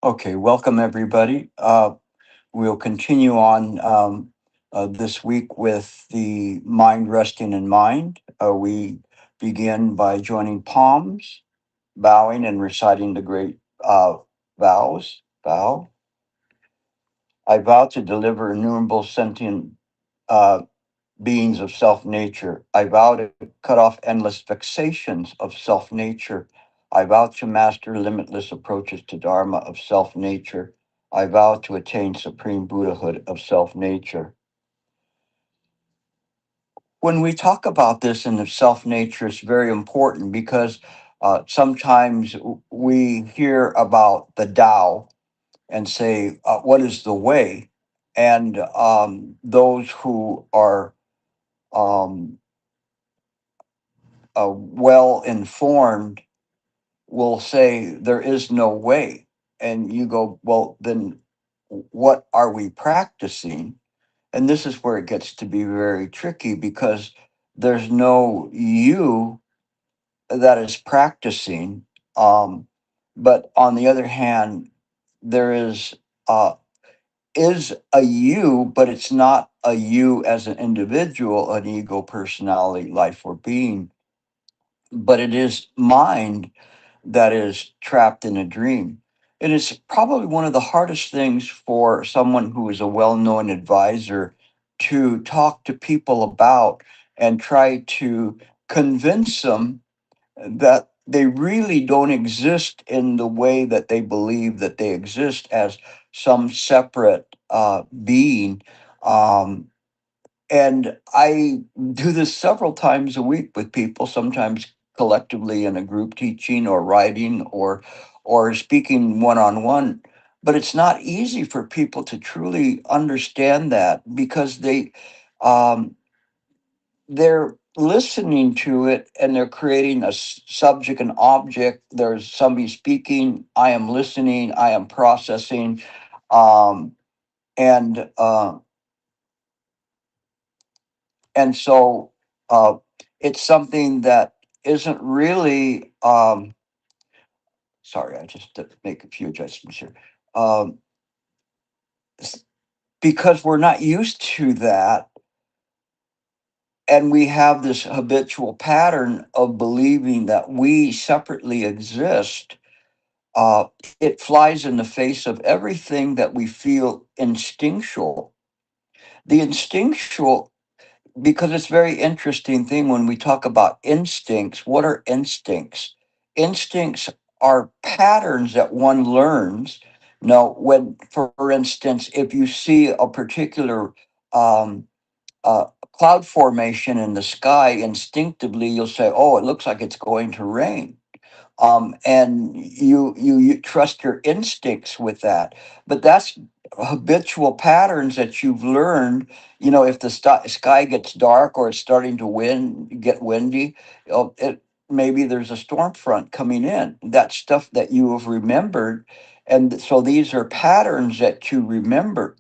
Okay, welcome everybody. We'll continue on this week with the mind resting in mind. We begin by joining palms, bowing, and reciting the great vows. Vow. I vow to deliver innumerable sentient uh, beings of self nature. I vow to cut off endless vexations of self nature. I vow to master limitless approaches to Dharma of self nature. I vow to attain supreme Buddhahood of self nature. When we talk about this in the self nature, it's very important because sometimes we hear about the Tao and say, what is the way? And those who are um, well informed will say there is no way. And you go, well, then what are we practicing? And this is where it gets to be very tricky because there's no you that is practicing. Um, but on the other hand, there uh, is a you, but it's not a you as an individual, an ego, personality, life, or being, but it is mind that is trapped in a dream. And it's probably one of the hardest things for someone who is a well known advisor to talk to people about and try to convince them that they really don't exist in the way that they believe that they exist as some separate being. Um, and I do this several times a week with people, sometimes collectively in a group teaching or writing or speaking one on one. But it's not easy for people to truly understand that because um, they're listening to it and they're creating a subject and object. There's somebody speaking. I am listening. I am processing, um, and uh, and so uh, it's something that isn't really sorry, I just to make a few adjustments here. um, s- because we're not used to that, and we have this habitual pattern of believing that we separately exist. It flies in the face of everything that we feel instinctual. The instinctual, because it's very interesting thing when we talk about instincts. What are instincts? Instincts are patterns that one learns. Now, when, for instance, if you see a particular um, cloud formation in the sky, instinctively you'll say, "Oh, it looks like it's going to rain." And you trust your instincts with that. But that's habitual patterns that you've learned. If the sky gets dark or it's starting to get windy, it maybe there's a storm front coming in. That's stuff that you have remembered, and so these are patterns that you remember.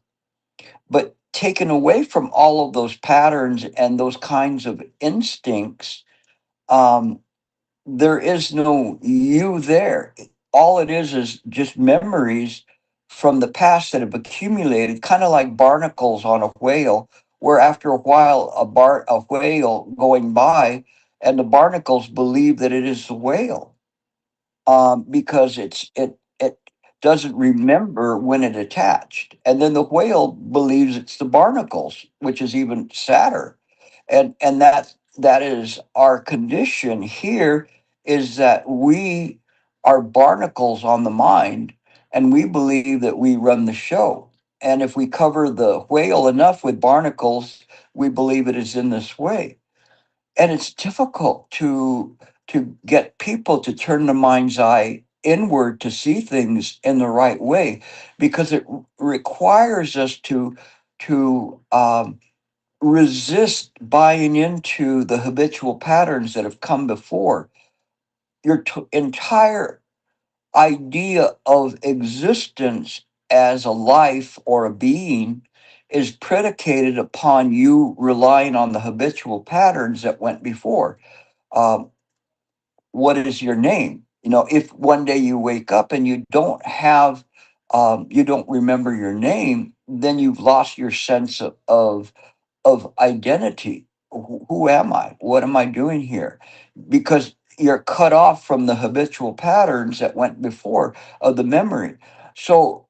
But taken away from all of those patterns and those kinds of instincts, um, there is no you there. All it is just memories from the past that have accumulated, kind of like barnacles on a whale, where after a while a whale going by, and the barnacles believe that it is the whale, because it doesn't remember when it attached, and then the whale believes it's the barnacles, which is even sadder. And that is our condition here, is that we are barnacles on the mind, and we believe that we run the show. And if we cover the whale enough with barnacles, we believe it is in this way. And it's difficult to get people to turn the mind's eye inward to see things in the right way, because it requires us to resist buying into the habitual patterns that have come before. Your entire idea of existence as a life or a being is predicated upon you relying on the habitual patterns that went before. um, what is your name? If one day you wake up and you don't have you don't remember your name, then you've lost your sense of identity. Who am I? What am I doing here? Because you're cut off from the habitual patterns that went before of the memory. So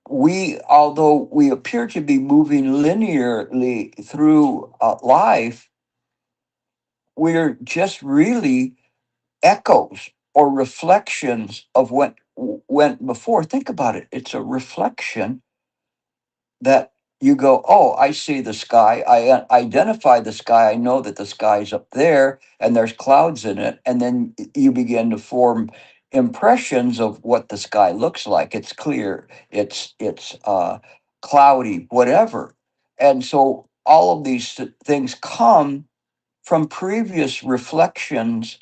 although we appear to be moving linearly through life, we're just really echoes or reflections of what went before. Think about it. It's a reflection that you go, oh, I see the sky. I identify the sky. I know that the sky's up there and there's clouds in it. And then you begin to form impressions of what the sky looks like. It's clear, it's cloudy, whatever. And so all of these things come from previous reflections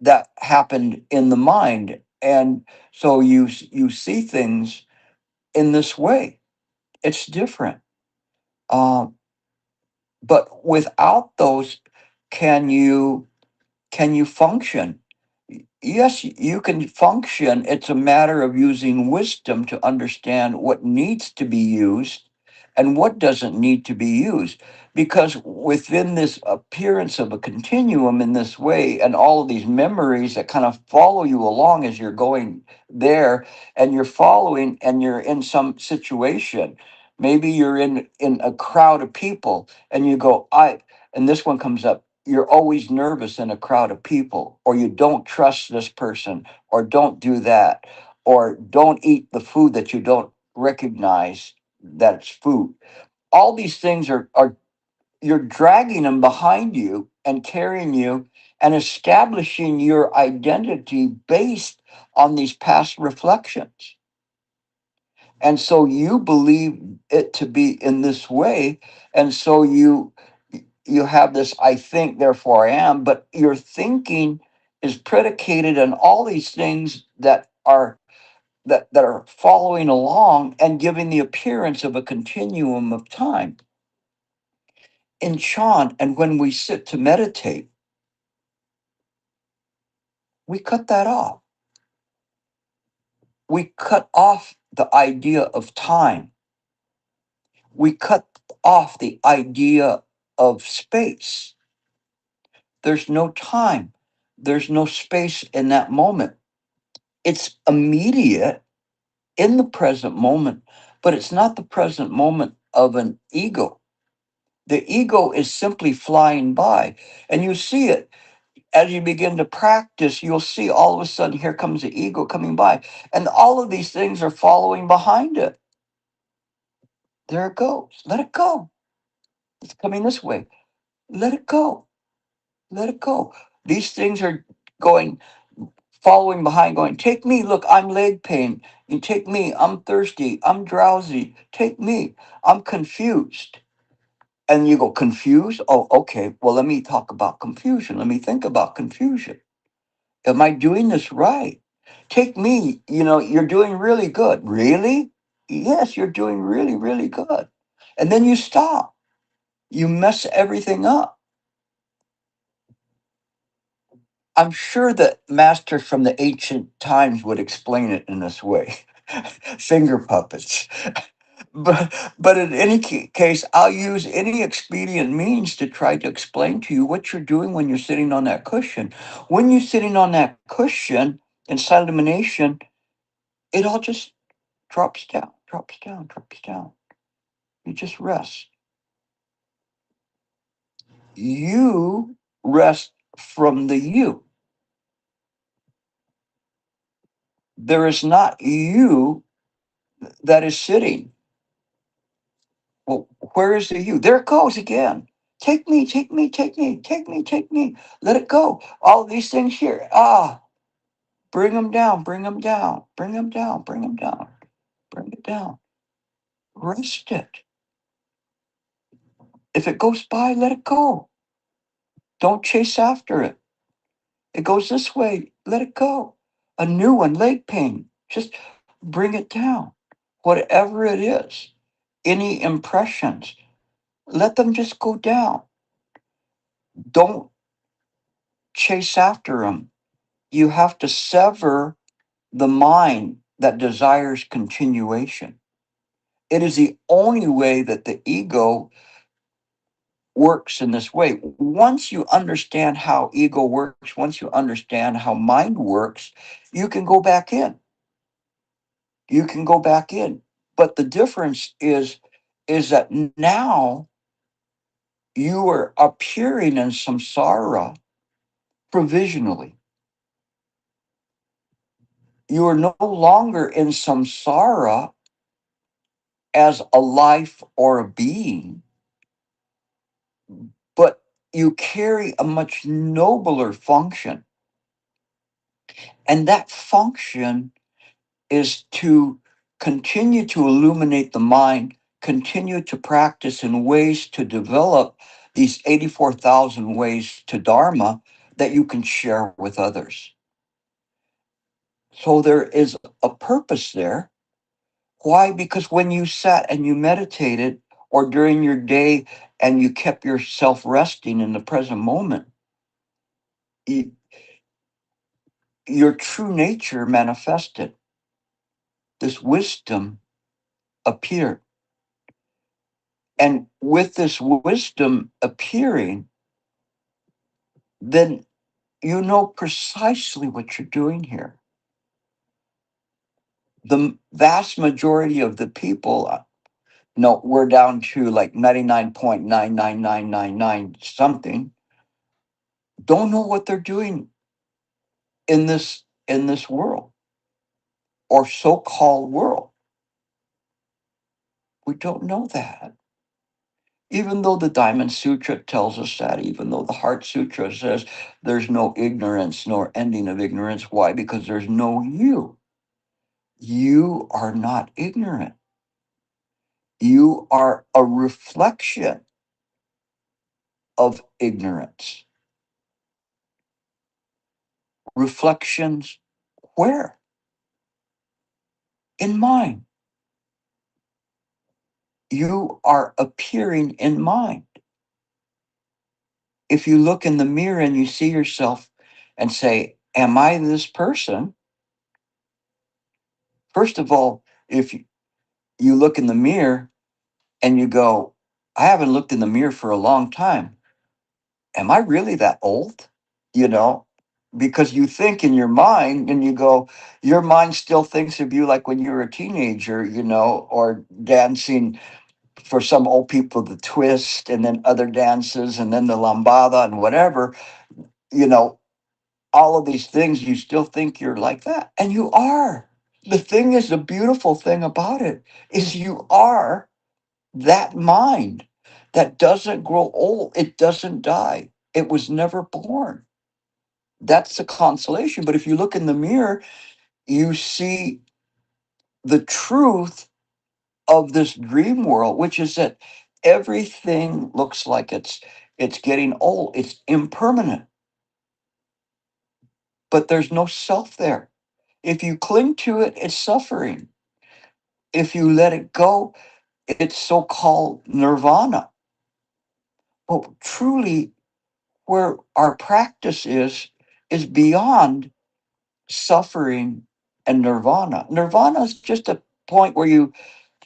that happened in the mind. And so you see things in this way. It's different. Um, but without those, can you function? Yes, you can function. It's a matter of using wisdom to understand what needs to be used and what doesn't need to be used. Because within this appearance of a continuum in this way, and all of these memories that kind of follow you along as you're going there, and you're following, and you're in some situation. Maybe you're in a crowd of people, and you go, and this one comes up, you're always nervous in a crowd of people, or you don't trust this person, or don't do that, or don't eat the food that you don't recognize that it's food. All these things are you're dragging them behind you and carrying you and establishing your identity based on these past reflections. And so you believe it to be in this way, and so you have this I think therefore I am, but your thinking is predicated on all these things that are following along and giving the appearance of a continuum of time. In Chan, and when we sit to meditate, we cut that off. We cut off the idea of time. We cut off the idea of space. There's no time. There's no space in that moment. It's immediate in the present moment, but it's not the present moment of an ego. The ego is simply flying by, and you see it as you begin to practice. You'll see all of a sudden here comes the ego coming by, and all of these things are following behind it. There it goes. Let it go. It's coming this way. Let it go. Let it go. These things are going, following behind, going, take me, look, I'm leg pain. You take me, I'm thirsty, I'm drowsy, take me, I'm confused. And you go, confused? Oh, okay, well, let me talk about confusion. Let me think about confusion. Am I doing this right? Take me, you're doing really good. Really? Yes, you're doing really, really good. And then you stop. You mess everything up. I'm sure that masters from the ancient times would explain it in this way. Finger puppets. But in any case, I'll use any expedient means to try to explain to you what you're doing when you're sitting on that cushion. When you're sitting on that cushion in silent elimination, it all just drops down, drops down, drops down. You just rest. You rest from the you. There is not you that is sitting. Well, where is the you? There it goes again. Take me, take me, take me, take me, take me. Let it go. All these things here. Bring them down, bring them down, bring them down, bring them down, bring it down. Rest it. If it goes by, let it go. Don't chase after it. It goes this way, let it go. A new one, leg pain. Just bring it down. Whatever it is, any impressions, let them just go down. Don't chase after them. You have to sever the mind that desires continuation. It is the only way that the ego works in this way. Once you understand how ego works, once you understand how mind works, you can go back in. You can go back in. But the difference is that now you are appearing in samsara provisionally. You are no longer in samsara as a life or a being, but you carry a much nobler function. And that function is to continue to illuminate the mind, continue to practice in ways to develop these 84,000 ways to Dharma that you can share with others. So there is a purpose there. Why? Because when you sat and you meditated, or during your day and you kept yourself resting in the present moment, y- your true nature manifested. This wisdom appeared. And with this wisdom appearing, then you know precisely what you're doing here. The vast majority of the people, no, we're down to like 99.99999 something, don't know what they're doing in this world or so-called world. We don't know that. Even though the Diamond Sutra tells us that, even though the Heart Sutra says there's no ignorance nor ending of ignorance. Why? Because there's no you. You are not ignorant. You are a reflection of ignorance. Reflections where? In mind. You are appearing in mind. If you look in the mirror and you see yourself and say, am I this person? First of all, if you look in the mirror and you go, I haven't looked in the mirror for a long time. Am I really that old? You know, because you think in your mind and you go, your mind still thinks of you like when you were a teenager, or dancing for some old people, the twist and then other dances and then the lambada and whatever, you know, all of these things, you still think you're like that. And you are. The thing is, the beautiful thing about it is you are that mind that doesn't grow old. It doesn't die. It was never born. That's the consolation. But if you look in the mirror, you see the truth of this dream world, which is that everything looks like it's getting old. It's impermanent, but there's no self there. If you cling to it, it's suffering. If you let it go, it's so-called nirvana. But truly, where our practice is beyond suffering and nirvana. Nirvana is just a point where you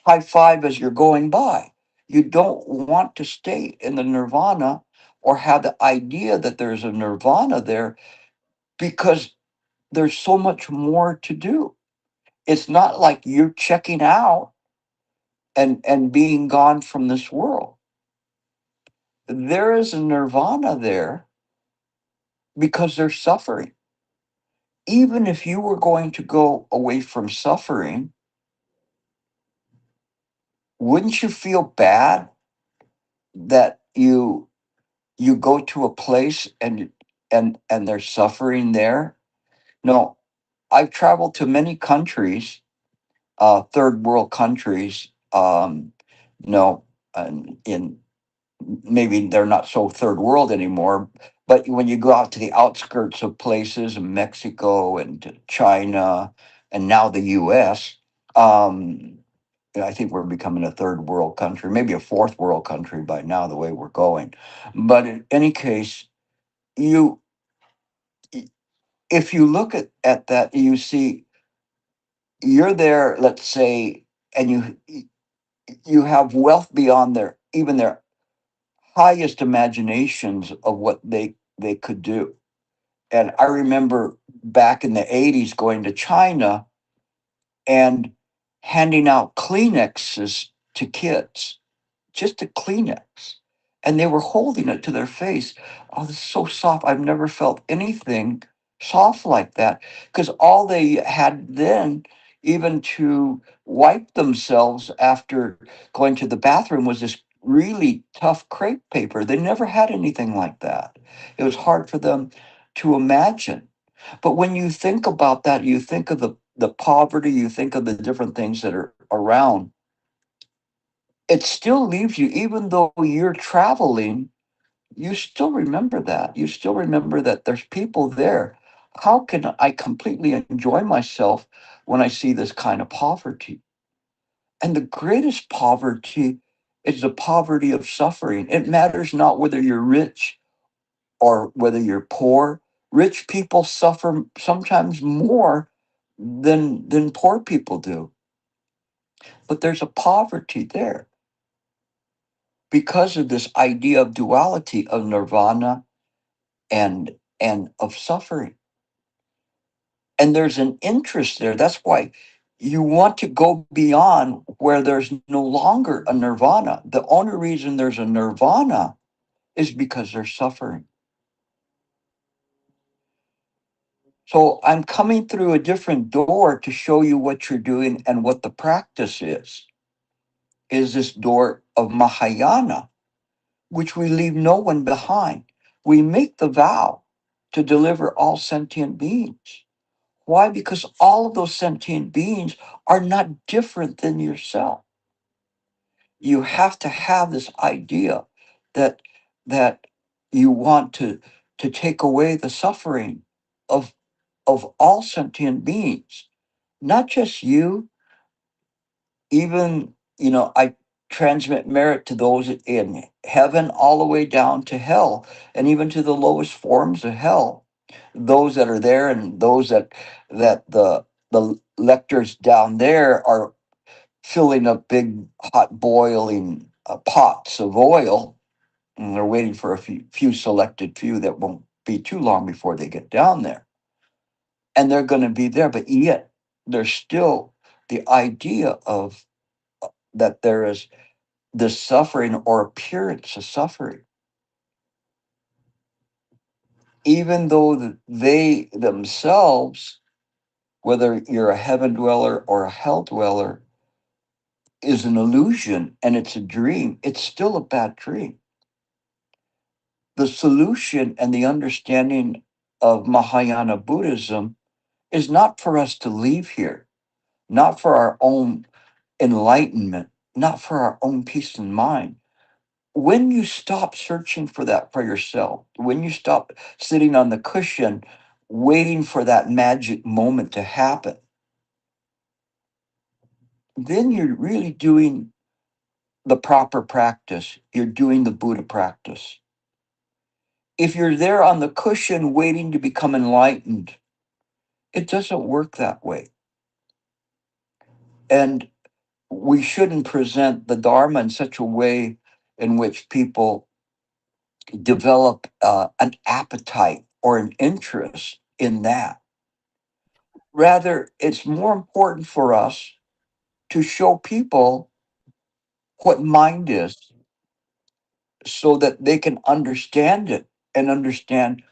high five as you're going by. You don't want to stay in the nirvana or have the idea that there's a nirvana there because there's so much more to do. It's not like you're checking out and being gone from this world. There is a nirvana there because there's suffering. Even if you were going to go away from suffering, wouldn't you feel bad that you go to a place and there's suffering there? No, I've traveled to many countries, third world countries. No, and in maybe they're not so third world anymore. But when you go out to the outskirts of places in Mexico and to China and now the U.S., I think we're becoming a third world country, maybe a fourth world country by now, the way we're going. But in any case, you if you look at that, you see you're there, let's say, and you have wealth beyond their even their highest imaginations of what they could do. And I remember back in the 80s going to China and handing out Kleenexes to kids, just a Kleenex. And they were holding it to their face. Oh, this is so soft. I've never felt anything soft like that. Because all they had then, even to wipe themselves after going to the bathroom, was this really tough crepe paper. They never had anything like that. It was hard for them to imagine. But when you think about that, you think of the poverty, you think of the different things that are around, it still leaves you, even though you're traveling, you still remember that. You still remember that there's people there. How can I completely enjoy myself when I see this kind of poverty? And the greatest poverty is the poverty of suffering. It matters not whether you're rich or whether you're poor. Rich people suffer sometimes more than poor people do. But there's a poverty there because of this idea of duality of nirvana and of suffering. And there's an interest there. That's why you want to go beyond where there's no longer a nirvana. The only reason there's a nirvana is because there's suffering. So I'm coming through a different door to show you what you're doing and what the practice is this door of Mahayana, which we leave no one behind. We make the vow to deliver all sentient beings. Why? Because all of those sentient beings are not different than yourself. You have to have this idea that that you want to take away the suffering of all sentient beings, not just you. Even, I transmit merit to those in heaven all the way down to hell, and even to the lowest forms of hell, those that are there, and those that the lectors down there are filling up big hot boiling pots of oil, and they're waiting for a few selected few that won't be too long before they get down there, and they're going to be there. But yet there's still the idea of that there is the suffering or appearance of suffering, even though they themselves, whether you're a heaven dweller or a hell dweller, is an illusion and it's a dream. It's still a bad dream. The solution and the understanding of Mahayana Buddhism is not for us to leave here, not for our own enlightenment, not for our own peace of mind. When you stop searching for that for yourself, when you stop sitting on the cushion waiting for that magic moment to happen, then you're really doing the proper practice. You're doing the Buddha practice. If you're there on the cushion waiting to become enlightened, it doesn't work that way. And we shouldn't present the Dharma in such a way in which people develop an appetite or an interest in that. Rather, it's more important for us to show people what mind is so that they can understand it and understand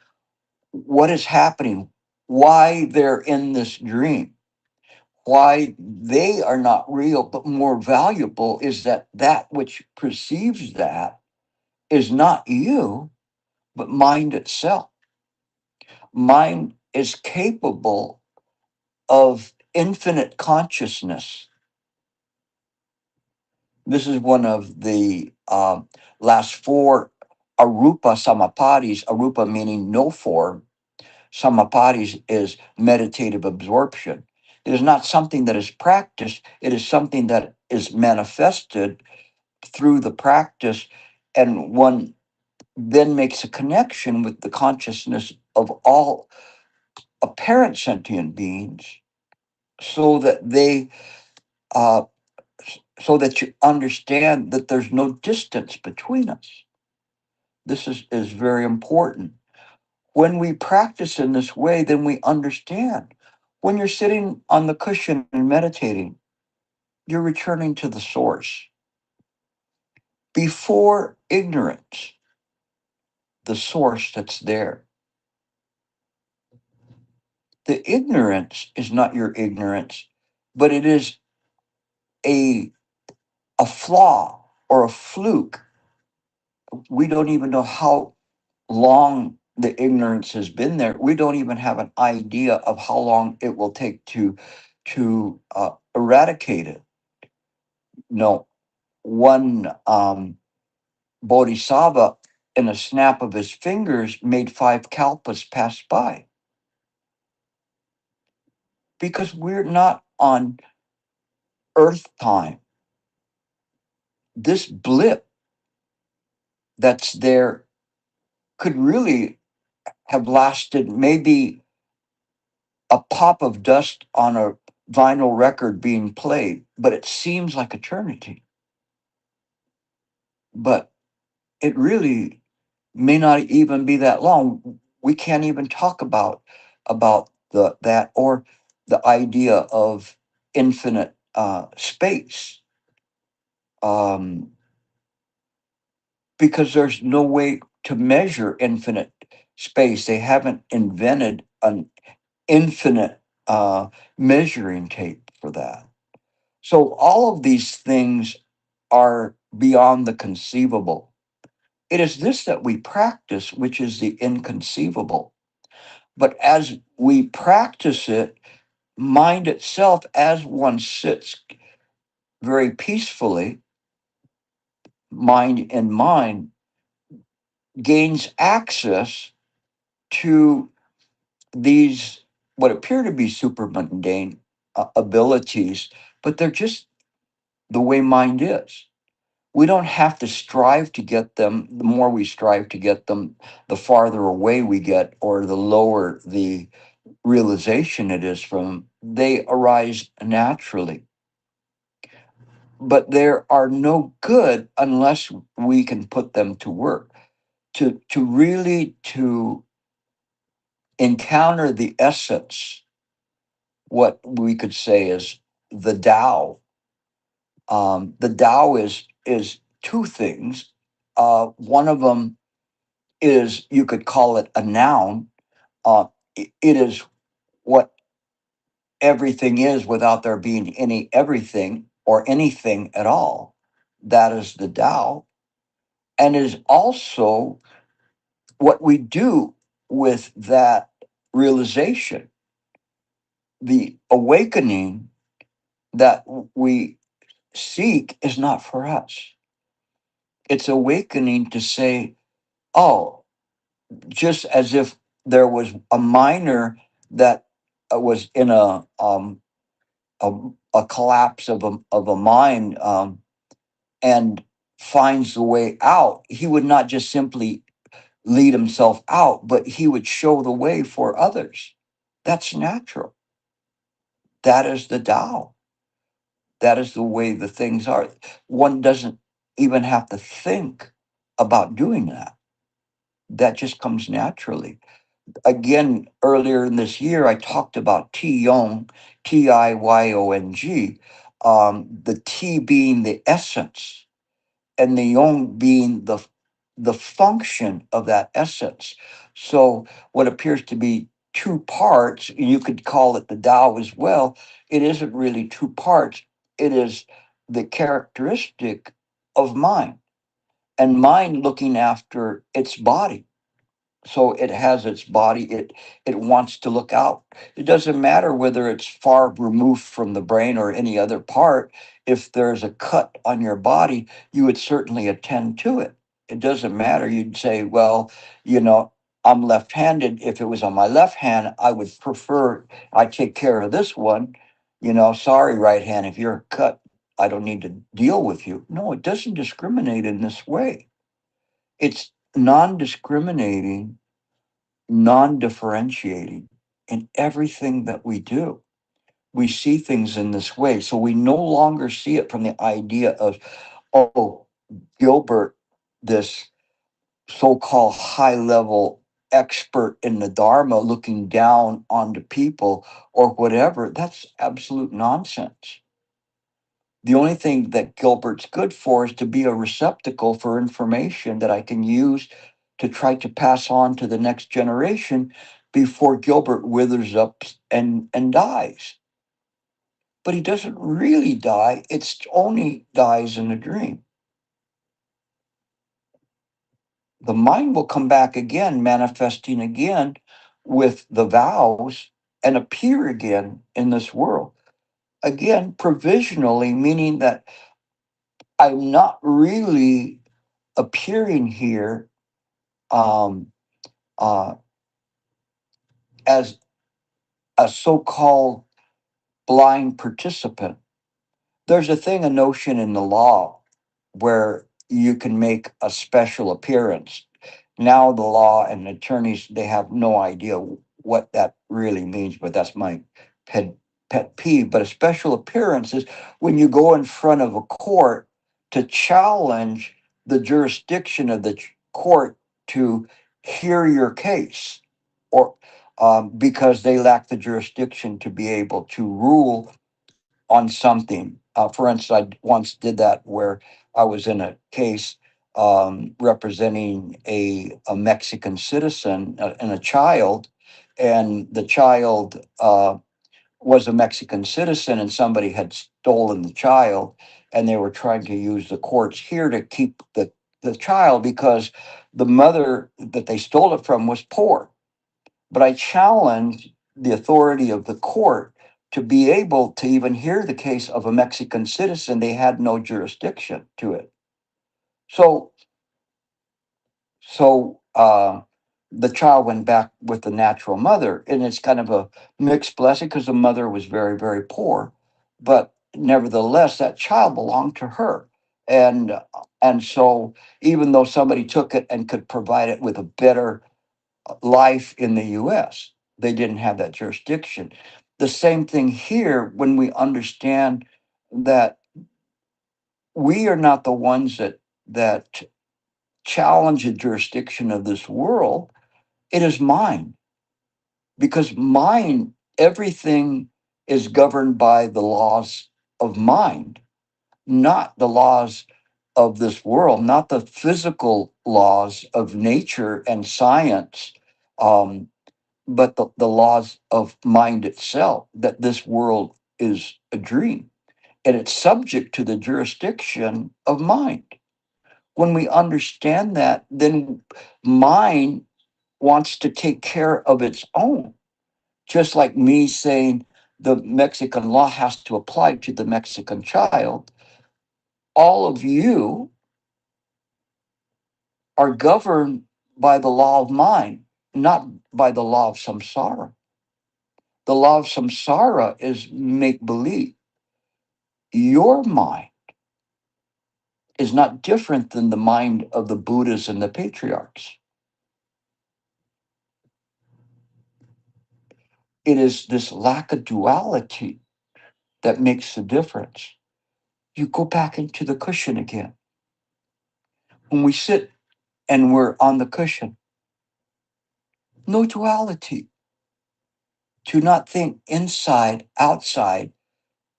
what is happening, why they're in this dream, why they are not real, but more valuable is that which perceives that is not you, but mind itself. Mind is capable of infinite consciousness. This is one of the last four arupa samapadis, arupa meaning no form. Samapadis is meditative absorption. It is not something that is practiced, it is something that is manifested through the practice, and one then makes a connection with the consciousness of all apparent sentient beings so that they uh, so that you understand that there's no distance between us. This is very important. When we practice in this way, then we understand. When you're sitting on the cushion and meditating, you're returning to the source. Before ignorance, the source that's there. The ignorance is not your ignorance, but it is a, a flaw or a fluke. We don't even know how long the ignorance has been there. We don't even have an idea of how long it will take to eradicate it. No, one bodhisattva, in a snap of his fingers, made 5 kalpas pass by, because we're not on earth time. This blip that's there could really have lasted maybe a pop of dust on a vinyl record being played, but it seems like eternity. But it really may not even be that long. We can't even talk about the that or the idea of infinite space, um, because there's no way to measure infinite space. They haven't invented an infinite measuring tape for that. So all of these things are beyond the conceivable. It is this that we practice, which is the inconceivable. But as we practice it, mind itself, as one sits very peacefully, mind in mind, gains access to these what appear to be super mundane abilities, but they're just the way mind is. We don't have to strive to get them. The more we strive to get them, the farther away we get, or the lower the realization it is from. They arise naturally, but there are no good unless we can put them to work. To really to encounter the essence, what we could say is the Tao. The Tao is two things. One of them is, you could call it a noun. It is what everything is without there being any everything or anything at all. That is the Tao, and is also what we do with that realization. The awakening that we seek is not for us. It's awakening to say, oh, just as if there was a miner that was in a, a collapse of a mine, and finds the way out, he would not just simply lead himself out, but he would show the way for others. That's natural. That is the Tao. That is the way the things are. One doesn't even have to think about doing that. That just comes naturally. Again, earlier in this year, I talked about Tiyong, Tiyong, the T being the essence, and the Yong being the function of that essence. So, what appears to be two parts, you could call it the Tao as well. It isn't really two parts. It is the characteristic of mind, and mind looking after its body. So it has its body, it wants to look out. It doesn't matter whether it's far removed from the brain or any other part. If there's a cut on your body, you would certainly attend to it. It doesn't matter. You'd say, well, you know, I'm left-handed. If it was on my left hand, I would prefer I take care of this one. Sorry, right hand, if you're cut, I don't need to deal with you. No, it doesn't discriminate in this way. It's non-discriminating, non differentiating in everything that we do. we see things in this way. So we no longer see it from the idea of, oh, Gilbert, this so-called high-level expert in the Dharma looking down on the people or whatever. That's absolute nonsense. The only thing that Gilbert's good for is to be a receptacle for information that I can use to try to pass on to the next generation before Gilbert withers up and dies. But he doesn't really die, it's only dies in a dream. The mind will come back again, manifesting again with the vows and appear again in this world. Again, provisionally, meaning that I'm not really appearing here um, uh, as a so called blind participant. There's a thing, a notion in the law where you can make a special appearance. Now the law and attorneys, they have no idea what that really means, but that's my pet pet peeve. But a special appearance is when you go in front of a court to challenge the jurisdiction of the court to hear your case, or because they lack the jurisdiction to be able to rule on something. For instance, I once did that where I was in a case representing a Mexican citizen and a child, and the child was a Mexican citizen, and somebody had stolen the child, and they were trying to use the courts here to keep the child because the mother that they stole it from was poor. But I challenged the authority of the court to be able to even hear the case of a Mexican citizen. They had no jurisdiction to it. So, so the child went back with the natural mother, and it's kind of a mixed blessing because the mother was very, very poor, but nevertheless, that child belonged to her, and and so even though somebody took it and could provide it with a better life in the US. They didn't have that jurisdiction. The same thing here when we understand that we are not the ones that challenge the jurisdiction of this world. It is mine because mine, everything is governed by the laws of mind, not the laws of this world, not the physical laws of nature and science. But the laws of mind itself, that this world is a dream and it's subject to the jurisdiction of mind. When we understand that, then mind wants to take care of its own. Just like me saying the Mexican law has to apply to the Mexican child, all of you are governed by the law of mind, not by the law of samsara. The law of samsara is make believe. Your mind is not different than the mind of the Buddhas and the patriarchs. It is this lack of duality that makes the difference. You go back into the cushion again. When we sit and we're on the cushion, no duality. Do not think inside, outside,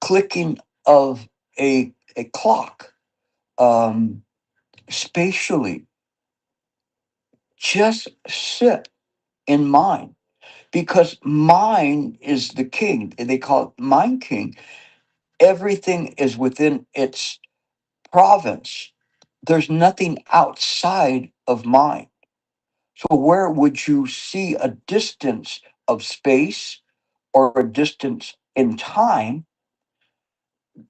clicking of a clock, um, spatially. Just sit in mind because mind is the king. They call it mind king. Everything is within its province. There's nothing outside of mind. So, where would you see a distance of space or a distance in time?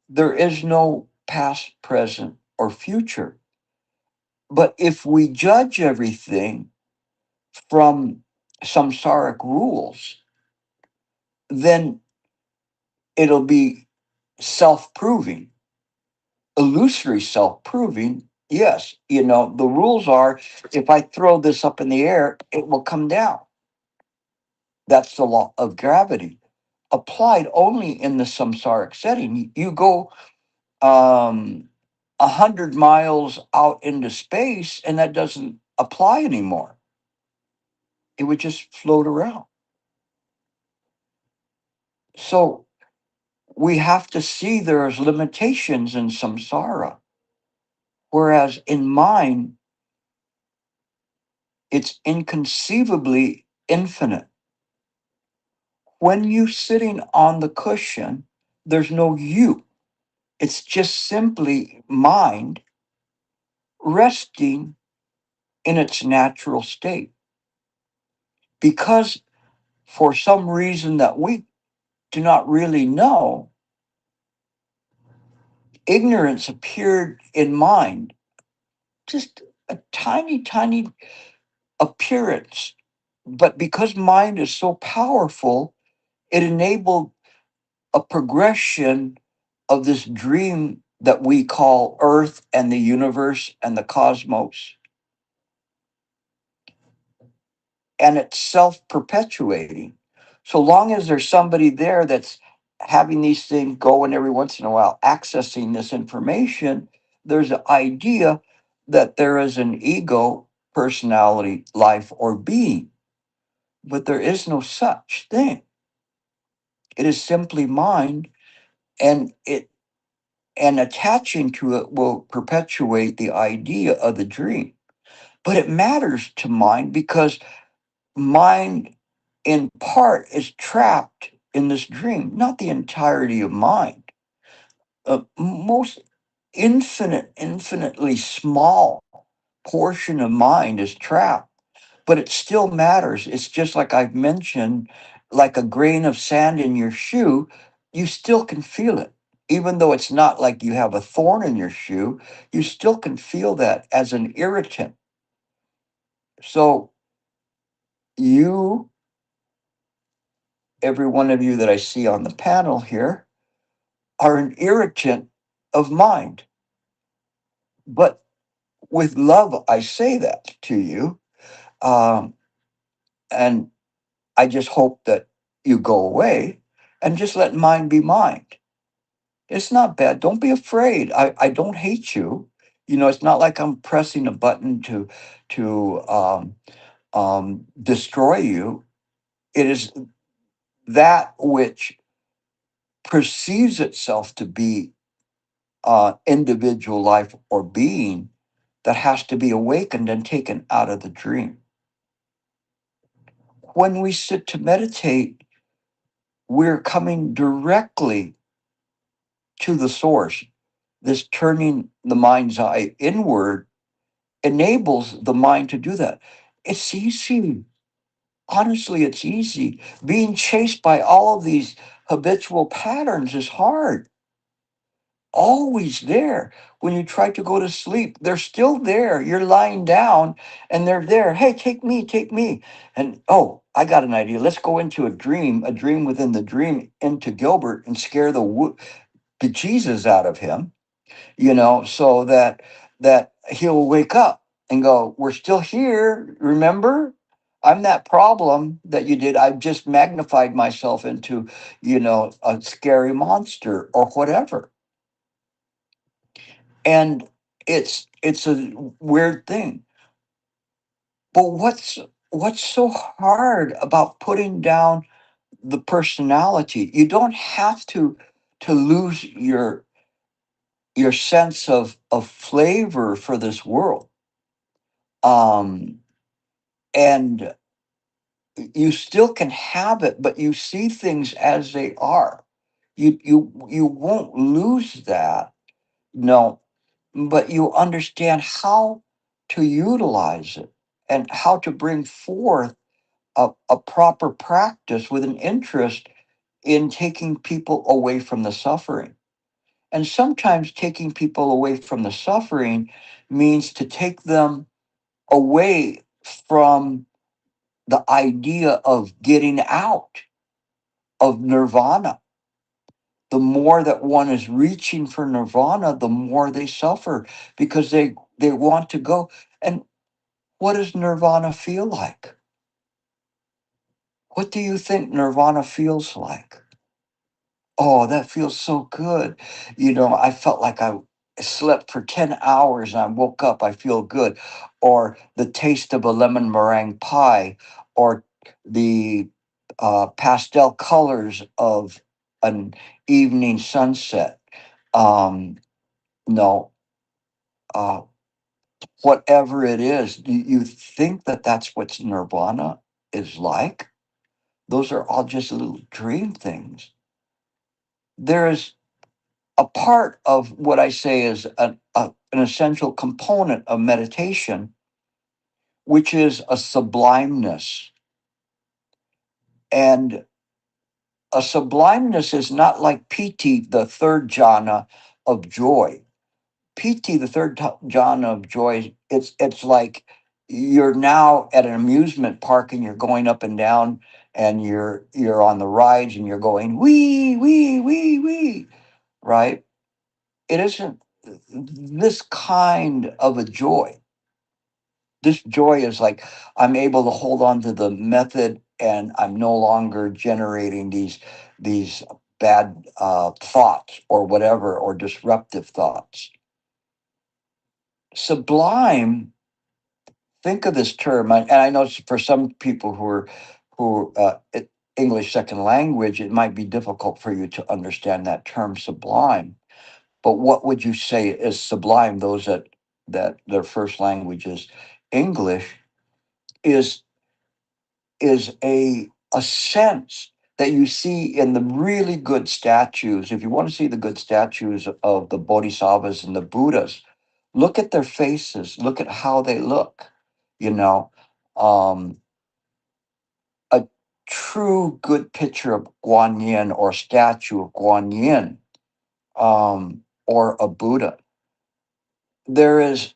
There is no past, present, or future. But if we judge everything from samsaric rules, then it'll be self proving, illusory self proving. Yes, the rules are if I throw this up in the air, it will come down. That's the law of gravity. applied only in the samsaric setting. You go 100 miles out into space, and that doesn't apply anymore. It would just float around. So we have to see there's limitations in samsara, whereas in mind, it's inconceivably infinite. When you're sitting on the cushion, there's no you. It's just simply mind resting in its natural state. Because for some reason that we do not really know, ignorance appeared in mind, just a tiny, tiny appearance. But because mind is so powerful, it enabled a progression of this dream that we call Earth and the universe and the cosmos. And it's self perpetuating. So long as there's somebody there that's having these things going every once in a while, accessing this information, there's an idea that there is an ego, personality, life, or being. But there is no such thing. It is simply mind, and attaching to it will perpetuate the idea of the dream. But it matters to mind because mind in part is trapped in this dream, not the entirety of mind. Most infinitely small portion of mind is trapped, but it still matters. It's just like I've mentioned, like a grain of sand in your shoe, you still can feel it. Even though it's not like you have a thorn in your shoe, you still can feel that as an irritant. So, you, every one of you that I see on the panel here, are an irritant of mind. But with love, I say that to you. Um, and I just hope that you go away and just let mind be mind. It's not bad. Don't be afraid. I don't hate you. You know, it's not like I'm pressing a button to destroy you. It is that which perceives itself to be individual life or being that has to be awakened and taken out of the dream. When we sit to meditate, we're coming directly to the source. This turning the mind's eye inward enables the mind to do that. It's easy. Honestly, it's easy. Being chased by all of these habitual patterns is hard. Always there. When you try to go to sleep, they're still there. You're lying down and they're there. Hey, take me, take me. And oh, I got an idea. Let's go into a dream within the dream into Gilbert and scare the Jesus out of him, so that he'll wake up and go, we're still here. Remember? I'm that problem that you did. I've just magnified myself into, a scary monster or whatever. And it's a weird thing. But what's so hard about putting down the personality? You don't have to lose your sense of flavor for this world. Um and you still can have it, but you see things as they are. You won't lose that. No, but you understand how to utilize it and how to bring forth a proper practice with an interest in taking people away from the suffering. And sometimes taking people away from the suffering means to take them away from the idea of getting out of nirvana. The more that one is reaching for nirvana, the more they suffer because they want to go. And what does nirvana feel like? What do you think nirvana feels like? Oh, that feels so good. I felt like I slept for 10 hours and I woke up, I feel good. Or the taste of a lemon meringue pie, or the pastel colors of an evening sunset. Um, no, uh, whatever it is, you think that that's what nirvana is like? Those are all just little dream things. There is a part of what I say is an essential component of meditation, which is a sublimeness. And a sublimeness is not like piti, the third jhana of joy. Piti, the third jhana of joy, it's like you're now at an amusement park and you're going up and down and you're on the rides and you're going wee wee wee wee, right? It isn't this kind of a joy. This joy is like I'm able to hold on to the method and I'm no longer generating these bad thoughts or whatever, or disruptive thoughts. Sublime, think of this term, and I know for some people who English second language, it might be difficult for you to understand that term sublime. But what would you say is sublime? Those that their first language is English, is a sense that you see in the really good statues. If you want to see the good statues of the bodhisattvas and the Buddhas, look at their faces. Look at how they look. You know, um, a true good picture of Guan Yin or statue of Guan Yin, or a Buddha. There is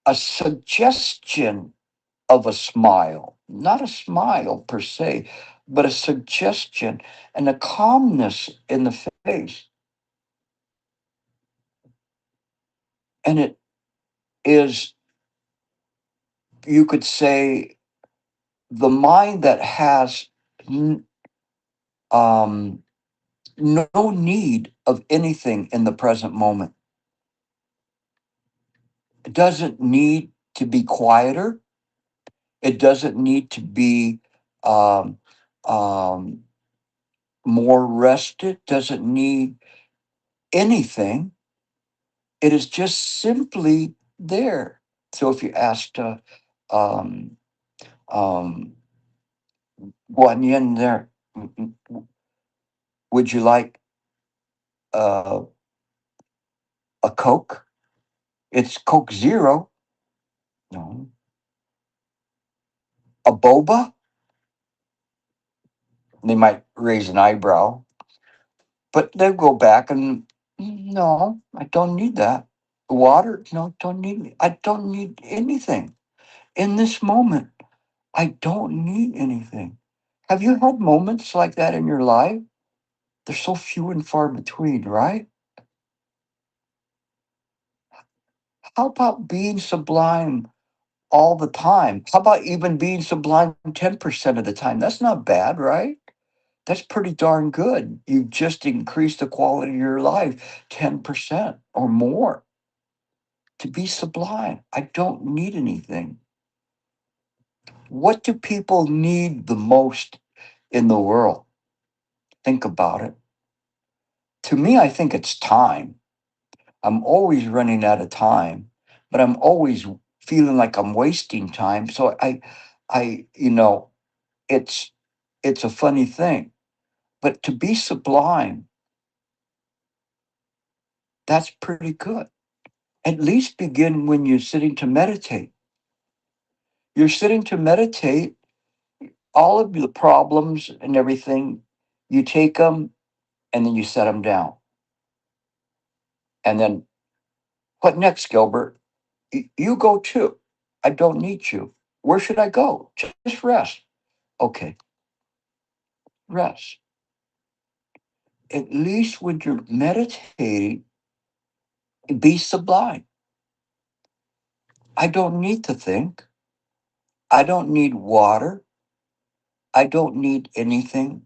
a suggestion of a smile, not a smile per se, but a suggestion and a calmness in the face. And it is, you could say, the mind that has n- um, no need of anything in the present moment. It doesn't need to be quieter. It doesn't need to be um, um, more rested. Doesn't need anything. It is just simply there. So if you asked um, um, Guan Yin there, would you like uh, a Coke? It's Coke Zero. No. A boba? They might raise an eyebrow, but they'll go back and no, I don't need that. Water? No, don't need. I don't need anything in this moment. I don't need anything. Have you had moments like that in your life? They're so few and far between, right? How about being sublime all the time? How about even being sublime 10% of the time? That's not bad, right? That's pretty darn good. You've just increased the quality of your life 10% or more. To be sublime, I don't need anything. What do people need the most in the world? Think about it. To me, I think it's time. I'm always running out of time, but I'm always feeling like I'm wasting time. So it's it's a funny thing. But to be sublime, that's pretty good. At least begin when you're sitting to meditate. You're sitting to meditate, all of the problems and everything, you take them and then you set them down. And then what next, Gilbert? You go too. I don't need you. Where should I go? Just rest. Okay, rest. At least when you're meditating, be sublime. I don't need to think. I don't need water. I don't need anything.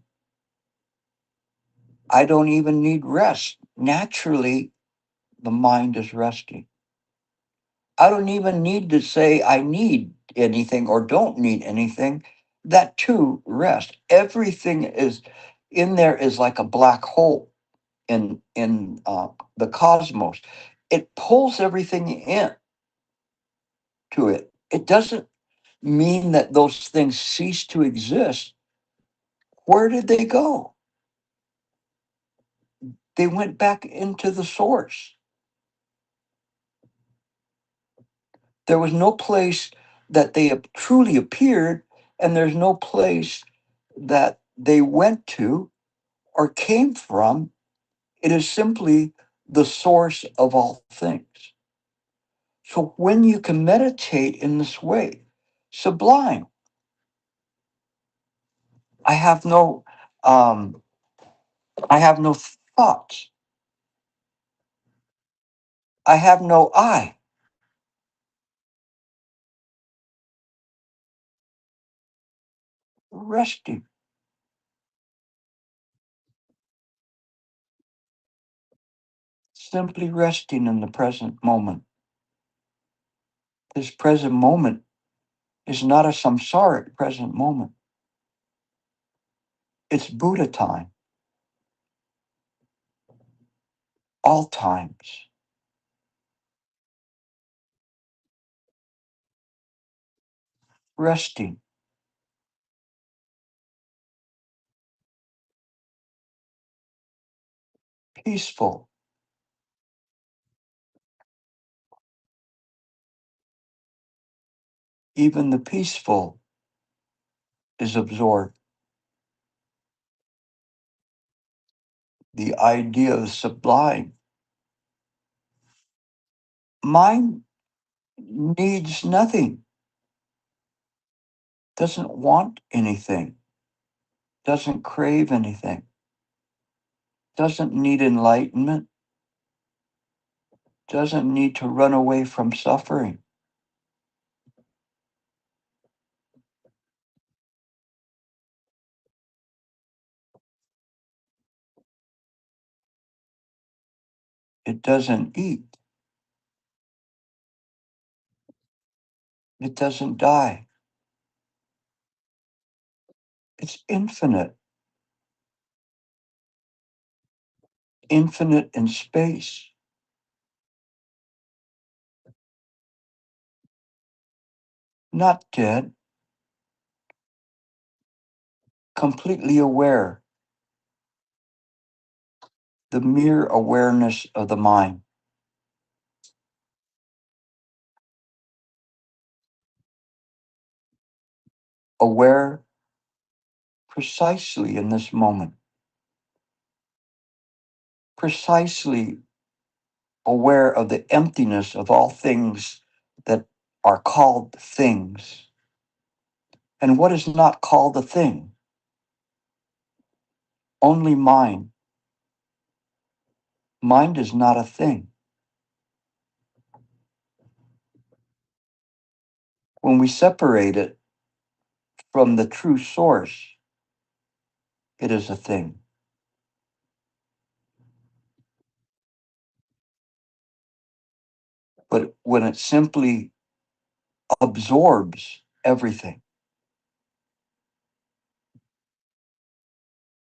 I don't even need rest. Naturally, the mind is resting. I don't even need to say I need anything or don't need anything. That too, rest. Everything is in there is like a black hole in the cosmos. It pulls everything in to it. It doesn't mean that those things cease to exist. Where did they go? They went back into the source. There was no place that they truly appeared, and there's no place that they went to or came from. It is simply the source of all things. So when you can meditate in this way, sublime. I have no um I have no thoughts. I have no I. Resting. Simply resting in the present moment. This present moment is not a samsaric present moment. It's Buddha time, all times. Resting, peaceful. Even the peaceful is absorbed. The idea of sublime. Mind needs nothing, doesn't want anything, doesn't crave anything, doesn't need enlightenment, doesn't need to run away from suffering. It doesn't eat, it doesn't die. It's infinite, infinite in space, not dead, completely aware, the mere awareness of the mind, aware precisely in this moment, precisely aware of the emptiness of all things that are called things. And what is not called a thing? Only mind. Mind is not a thing. When we separate it from the true source, it is a thing. But when it simply absorbs everything,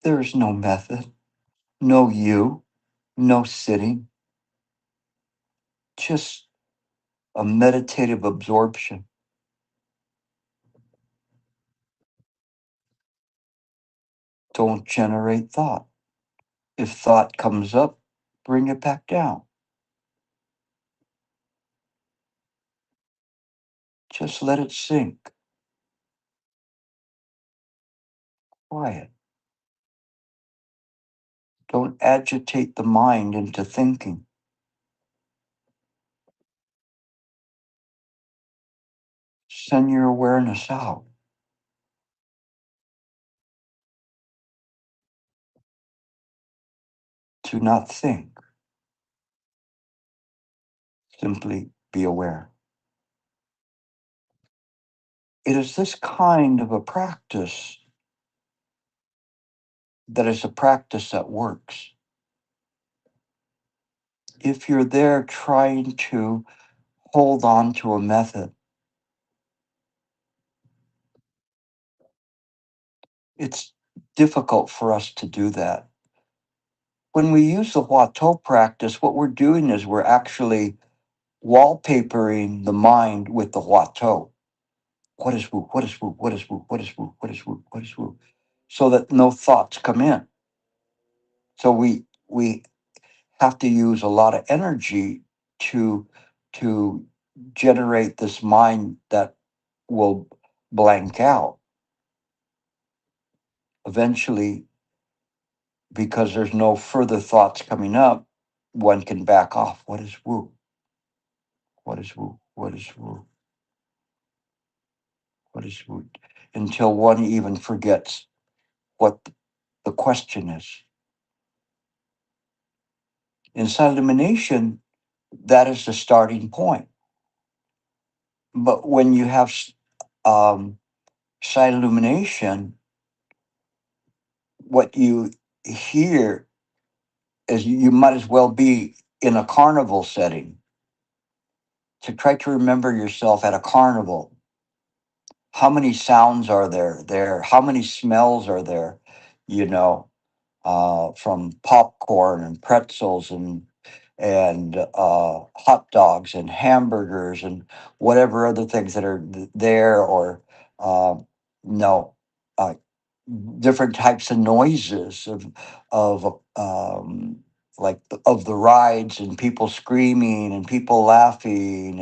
there is no method, no you, no sitting, just a meditative absorption. Don't generate thought. If thought comes up, bring it back down. Just let it sink. Quiet. Don't agitate the mind into thinking. Send your awareness out to not think. Simply be aware. It is this kind of a practice that is a practice that works. If you're there trying to hold on to a method, it's difficult for us to do that. When we use the Huatou practice, what we're doing is we're actually wallpapering the mind with the Huatou. What is Wu? What is Wu? What is Wu? What is Wu? What is Wu? What is Wu? So that no thoughts come in. So we have to use a lot of energy to to generate this mind that will blank out eventually, because there's no further thoughts coming up. One can back off. What is Wu? What is Wu? What is Wu? What is Wu? Until one even forgets what the question is. In silent illumination, that is the starting point. But when you have um, silent illumination, what you hear is you might as well be in a carnival setting. To try to remember yourself at a carnival. How many sounds are there? How many smells are there? You know, from popcorn and pretzels and hot dogs and hamburgers and whatever other things that are there, or uh, no, uh, different types of noises of like of the rides, and people screaming and people laughing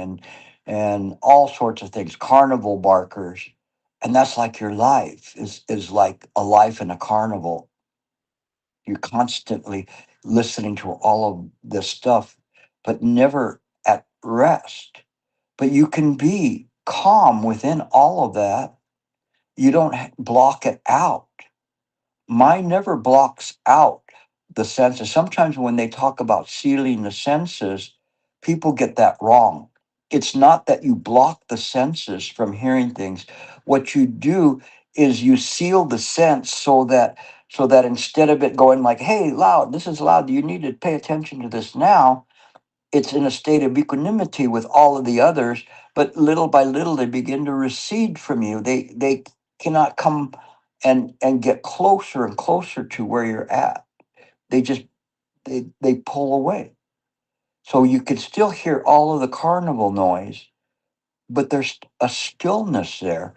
and all sorts of things, carnival barkers. And that's like your life is like a life in a carnival. You're constantly listening to all of this stuff, but never at rest. But you can be calm within all of that. You don't block it out. Mind never blocks out the senses. Sometimes when they talk about sealing the senses, people get that wrong. It's not that you block the senses from hearing things. What you do is you seal the sense so that instead of it going like, hey, loud, this is loud, you need to pay attention to this now, it's in a state of equanimity with all of the others, but little by little they begin to recede from you. They cannot come and get closer and closer to where you're at. They just they pull away. So you could still hear all of the carnival noise, but there's a stillness there,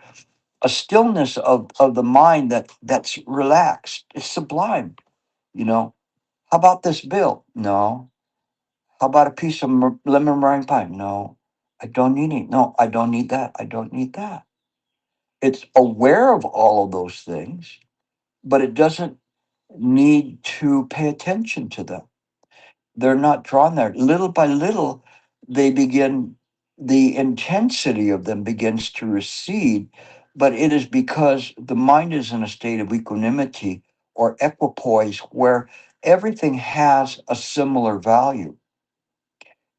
a stillness of the mind that's relaxed. It's sublime, you know. How about this bill? No. How about a piece of lemon meringue pie? No, I don't need it. No, I don't need that. I don't need that. It's aware of all of those things, but it doesn't need to pay attention to them. They're not drawn there. Little by little, they begin, the intensity of them begins to recede, but it is because the mind is in a state of equanimity or equipoise where everything has a similar value.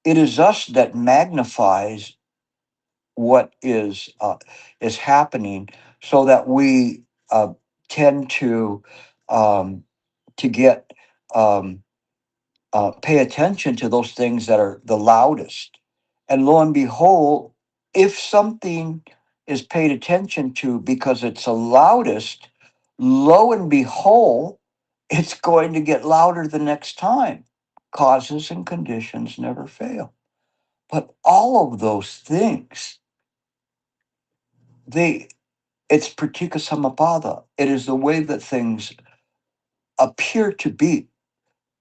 It is us that magnifies what is happening, so that we tend um, to get pay attention to those things that are the loudest. And lo and behold, if something is paid attention to because it's the loudest, lo and behold, it's going to get louder the next time. Causes and conditions never fail. But all of those things, they it's pratika samapada. It is the way that things appear to be.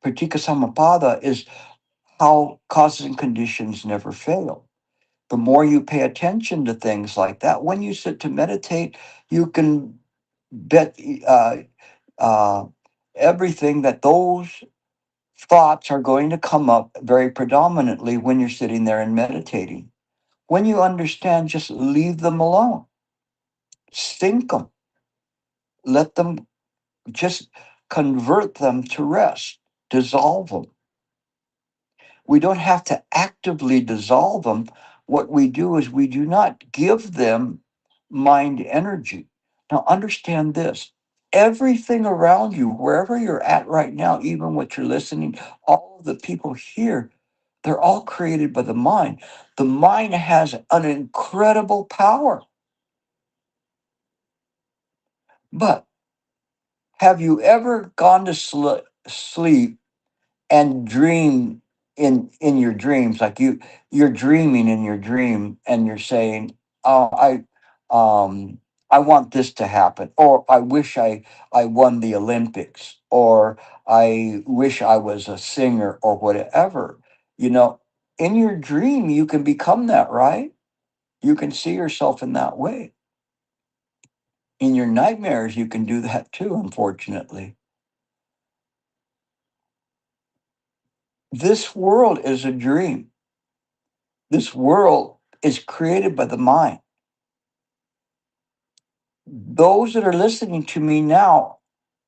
Pratika samapada is how causes and conditions never fail. The more you pay attention to things like that, when you sit to meditate, you can bet uh, everything that those thoughts are going to come up very predominantly when you're sitting there and meditating. When you understand, just leave them alone, sink them, let them, just convert them to rest, dissolve them. We don't have to actively dissolve them. What we do is we do not give them mind energy. Now, understand this, everything around you, wherever you're at right now, even what you're listening, all of the people here, they're all created by the mind. The mind has an incredible power. But have you ever gone to sleep and dream in your dreams, like you're dreaming in your dream and you're saying, oh, I want this to happen, or I wish I won the Olympics, or I wish I was a singer, or whatever. you know in your dream you can become that, right? You can see yourself in that way. In your nightmares you can do that too, unfortunately. This world is a dream. This world is created by the mind. Those that are listening to me now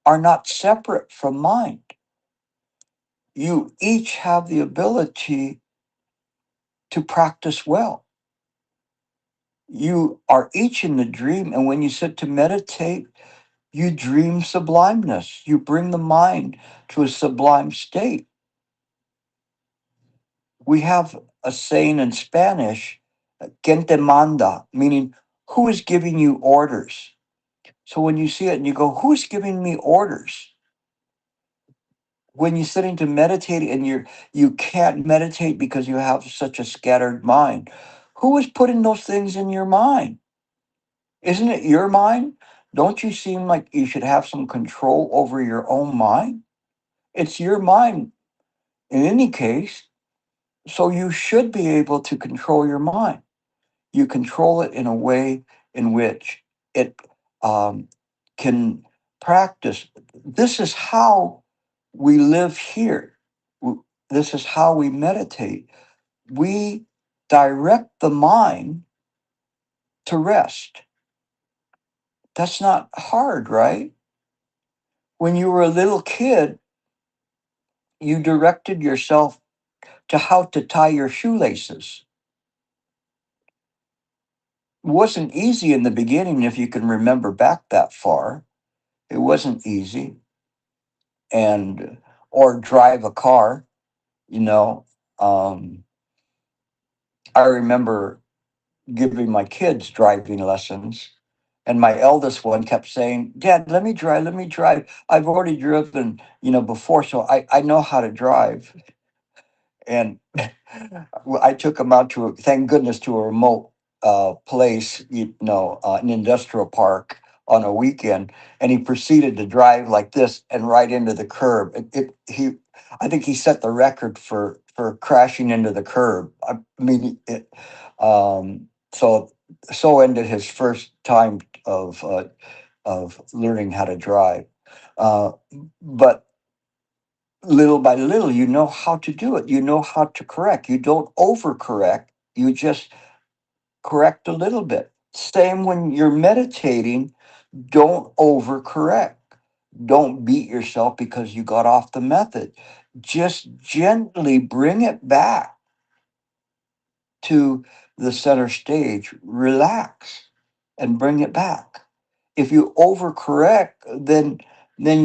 are not separate from mind. You each have the ability to practice well. You are each in the dream, and when you sit to meditate, you dream sublimeness. You bring the mind to a sublime state. We have a saying in Spanish, gente manda, meaning who is giving you orders? So when you see it and you go, who's giving me orders? When you're sitting to meditate and you can't meditate because you have such a scattered mind, who is putting those things in your mind? Isn't it your mind? Don't you seem like you should have some control over your own mind? It's your mind in any case, so you should be able to control your mind. You control it in a way in which it um, can practice. This is how we live here. This is how we meditate. We direct the mind to rest. That's not hard, right? When you were a little kid, you directed yourself to how to tie your shoelaces. It wasn't easy in the beginning, if you can remember back that far. It wasn't easy. And or drive a car, you know. Um, I remember giving my kids driving lessons, and my eldest one kept saying, "Dad, let me drive, let me drive. I've already driven, before, so I know how to drive." And well, I took him out to thank goodness, to a remote place, an industrial park on a weekend, and he proceeded to drive like this and right into the curb. I think he set the record for crashing into the curb. I mean, so ended his first time of learning how to drive. Uh, but little by little, you know how to do it. You know how to correct. You don't overcorrect. You just correct a little bit. Same when you're meditating, don't overcorrect. Don't beat yourself because you got off the method. Just gently bring it back to the center stage. Relax and bring it back. If you overcorrect, then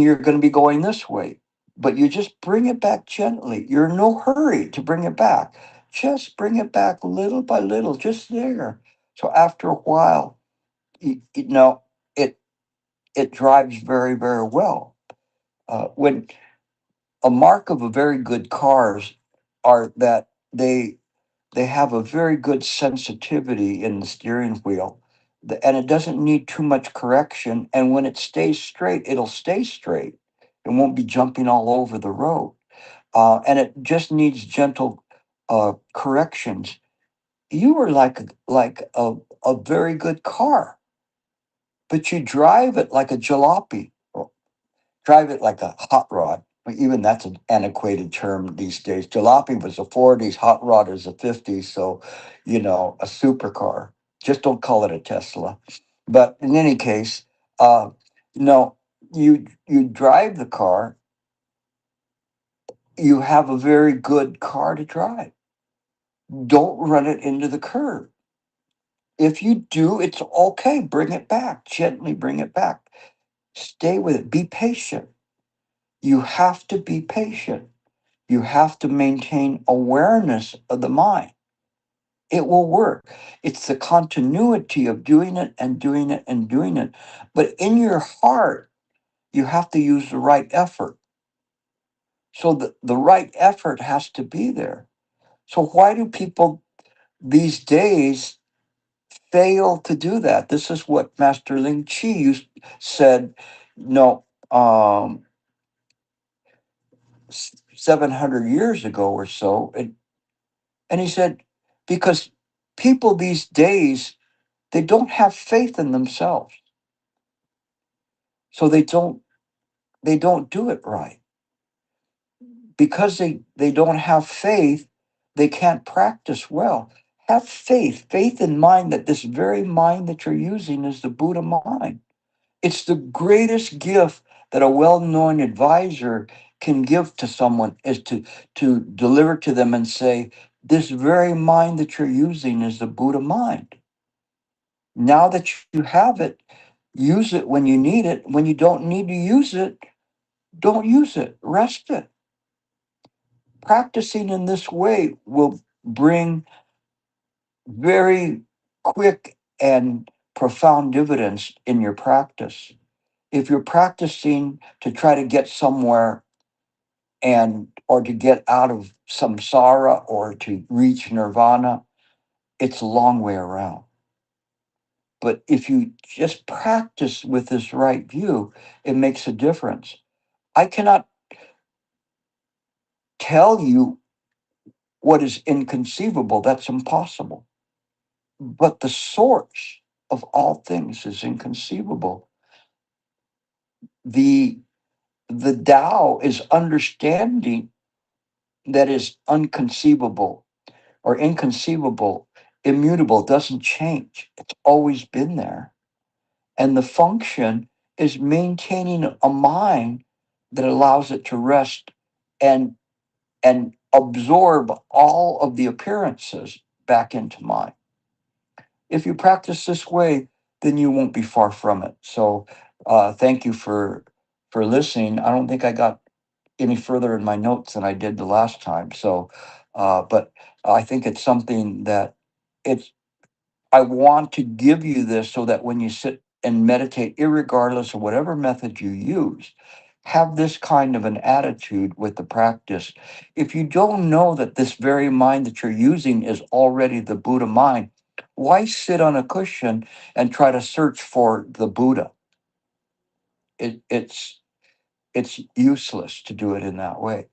you're going to be going this way. But you just bring it back gently. You're in no hurry to bring it back. Just bring it back little by little, just there. So after a while, you know it it drives very, very well. When a mark of a very good cars are that they have a very good sensitivity in the steering wheel, and it doesn't need too much correction, and when it stays straight, it'll stay straight. It won't be jumping all over the road, and it just needs gentle corrections. You are like a very good car, but you drive it like a jalopy, or drive it like a hot rod. Well, even that's an antiquated term these days. Jalopy was the 40s, hot rod is the 50s. So, a supercar. Just don't call it a Tesla. But in any case, you know, you drive the car, you have a very good car to drive. Don't run it into the curb. If you do, it's okay. Bring it back. Gently bring it back. Stay with it. Be patient. You have to be patient. You have to maintain awareness of the mind. It will work. It's the continuity of doing it and doing it and doing it. But in your heart, you have to use the right effort. So the right effort has to be there. So why do people these days fail to do that? This is what Master Ling Chi said, no, 700 years ago or so. And he said, because people these days, they don't have faith in themselves. So they don't do it right. Because they don't have faith, they can't practice well. Have faith in mind that this very mind that you're using is the Buddha mind. It's the greatest gift that a well-known advisor can give to someone is to deliver to them and say, this very mind that you're using is the Buddha mind. Now that you have it, use it when you need it. When you don't need to use it, don't use it. Rest it. Practicing in this way will bring very quick and profound dividends in your practice. If you're practicing to try to get somewhere and or to get out of samsara or to reach nirvana, it's a long way around. But if you just practice with this right view, it makes a difference. I cannot tell you what is inconceivable, that's impossible. But the source of all things is inconceivable. The the Tao is understanding that is unconceivable or inconceivable, immutable, doesn't change. It's always been there. And the function is maintaining a mind that allows it to rest and absorb all of the appearances back into mind. If you practice this way, then you won't be far from it. So thank you for listening. I don't think I got any further in my notes than I did the last time. So but I think it's something that it's I want to give you this so that when you sit and meditate, irregardless of whatever method you use, have this kind of an attitude with the practice. If you don't know that this very mind that you're using is already the Buddha mind, why sit on a cushion and try to search for the Buddha? It's useless to do it in that way.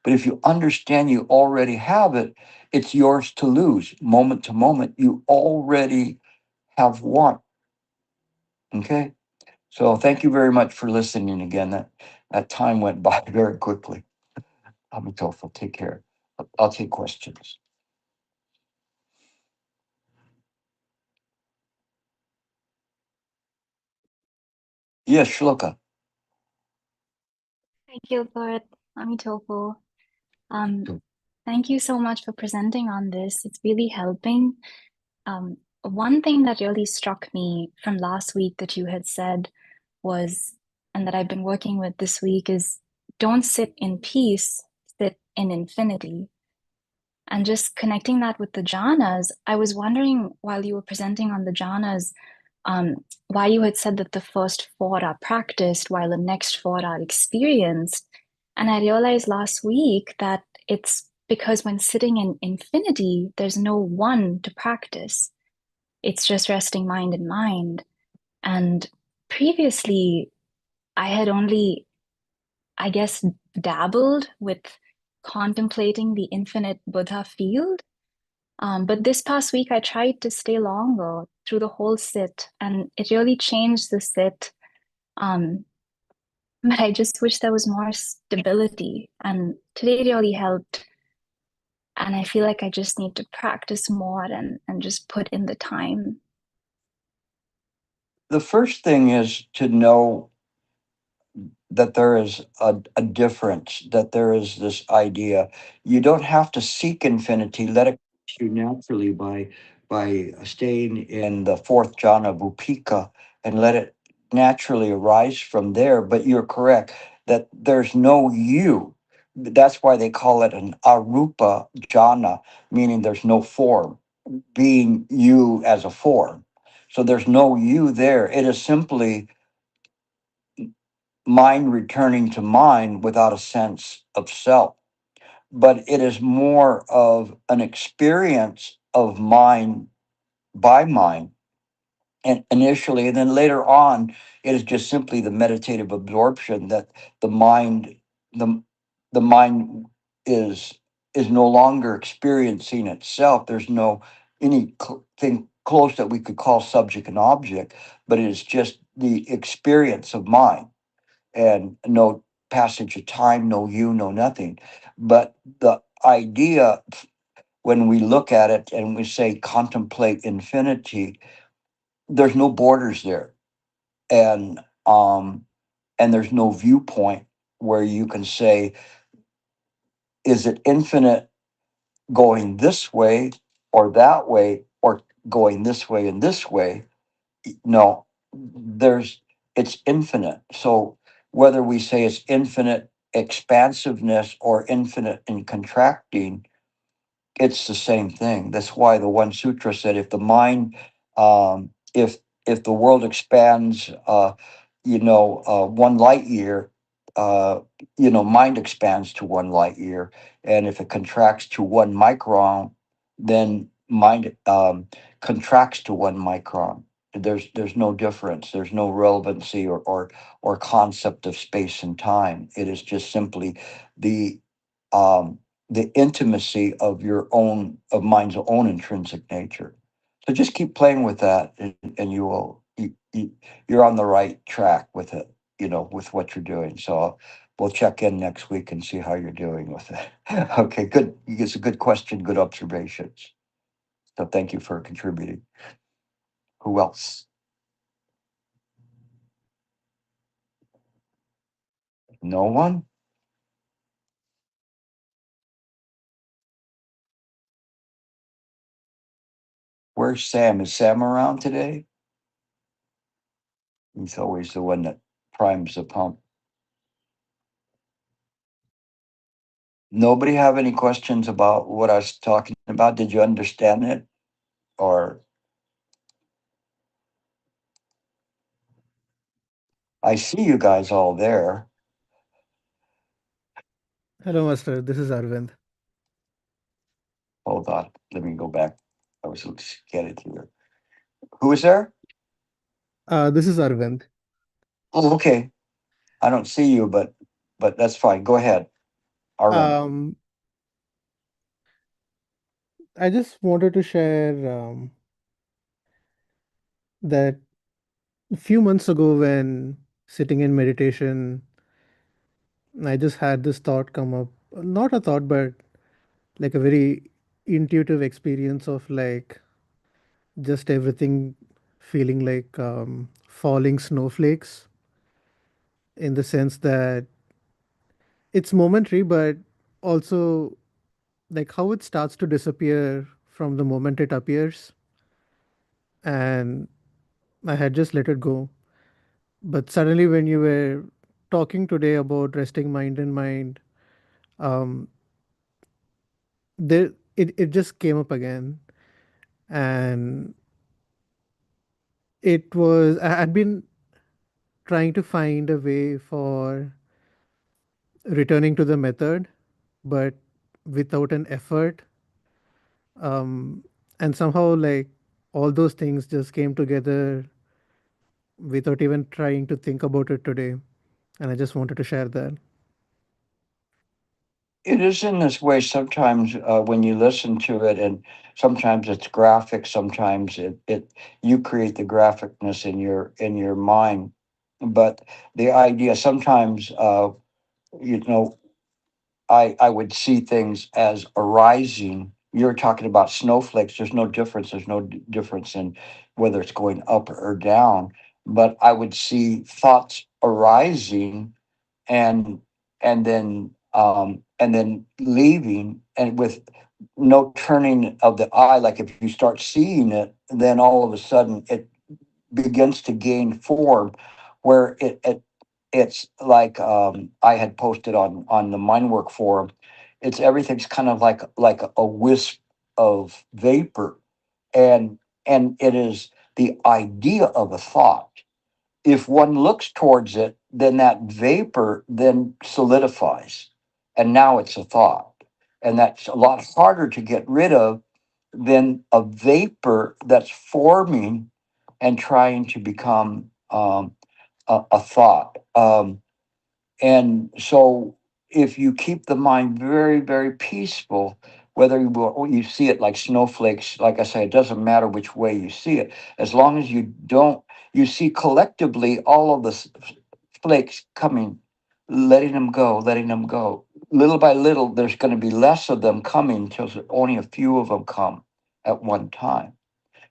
But if you understand you already have it, it's yours to lose. Moment to moment, you already have won. Okay? So thank you very much for listening again. That time went by very quickly. Amitofu, take care. I'll take questions. Yes, Shloka. Hi, Gilbert. Amitopo. Um, Thank you so much for presenting on this. It's really helping. One thing that really struck me from last week that you had said was, and that I've been working with this week, is don't sit in peace, sit in infinity. And just connecting that with the jhanas, I was wondering while you were presenting on the jhanas, why you had said that the first four are practiced while the next four are experienced. And I realized last week that it's because when sitting in infinity, there's no one to practice. It's just resting mind in mind. And previously, I had only, I guess, dabbled with contemplating the infinite Buddha field. But this past week, I tried to stay longer through the whole sit, and it really changed the sit. Um, but I just wish there was more stability, and today really helped. And I feel like I just need to practice more and just put in the time. The first thing is to know that there is a difference, that there is this idea. You don't have to seek infinity, let it come to you naturally by staying in the fourth jhana, Vupika, and let it naturally arise from there. But you're correct that there's no you. That's why they call it an arupa jhana, meaning there's no form, being you as a form. So there's no you there. It is simply mind returning to mind without a sense of self. But it is more of an experience of mind by mind, and initially, and then later on, it is just simply the meditative absorption that the mind, the the mind is is no longer experiencing itself. There's no anything close that we could call subject and object, but it is just the experience of mind, and no passage of time, no you, no nothing. But the idea, when we look at it and we say contemplate infinity, there's no borders there, and and there's no viewpoint where you can say, is it infinite going this way or that way, or going this way and this way? No, there's it's infinite. So whether we say it's infinite expansiveness or infinite in contracting, it's the same thing. That's why the one sutra said, if the mind, if the world expands, 1 light year, uh, mind expands to 1 light year, and if it contracts to 1 micron, then mind contracts to 1 micron. There's no difference. There's no relevancy or concept of space and time. It is just simply the um, the intimacy of your own of mind's own intrinsic nature. So just keep playing with that, and you will you're on the right track with it, with what you're doing. So we'll check in next week and see how you're doing with it. Okay, good. It's a good question, good observations. So thank you for contributing. Who else? No one? Where's Sam? Is Sam around today? He's always the one that primes the pump. Nobody have any questions about what I was talking about? Did you understand it? Or I see you guys all there. Hello, Master. This is Arvind. Hold on. Let me go back. I was get it here. Who is there? This is Arvind. Oh, okay. I don't see you, but that's fine. Go ahead, Arvind. Um, I just wanted to share that a few months ago, when sitting in meditation, I just had this thought come up. Not a thought, but like a very intuitive experience of like just everything feeling like falling snowflakes, in the sense that it's momentary, but also like how it starts to disappear from the moment it appears. And I had just let it go. But suddenly, when you were talking today about resting mind and mind, um, it just came up again. And I had been trying to find a way for returning to the method, but without an effort. Um, and somehow, like, all those things just came together without even trying to think about it today. And I just wanted to share that. It is in this way sometimes when you listen to it, and sometimes it's graphic. Sometimes it you create the graphicness in your mind. But the idea sometimes, you know, I would see things as arising. You're talking about snowflakes. There's no difference. There's no difference in whether it's going up or down. But I would see thoughts arising, and and then leaving, and with no turning of the eye. Like if you start seeing it, then all of a sudden it begins to gain form where it's like I had posted on the Mindwork forum. It's everything's kind of like a wisp of vapor, and it is the idea of a thought. If one looks towards it, then that vapor then solidifies, and now it's a thought, and that's a lot harder to get rid of than a vapor that's forming and trying to become a thought. And so, if you keep the mind very, very peaceful, whether you see it like snowflakes, like I say, it doesn't matter which way you see it, as long as you don't, you see collectively all of the flakes coming, letting them go. Little by little, there's going to be less of them coming until only a few of them come at one time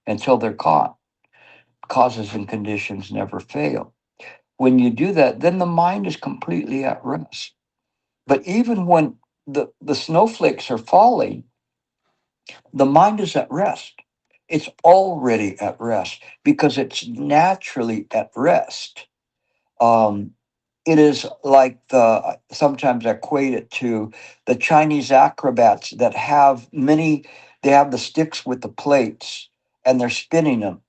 until they're caught. Causes and conditions never fail. When you do that, then the mind is completely at rest. But even when the snowflakes are falling, the mind is at rest. It's already at rest because it's naturally at rest. Um, it is like sometimes I equate it to the Chinese acrobats that have they have the sticks with the plates and they're spinning them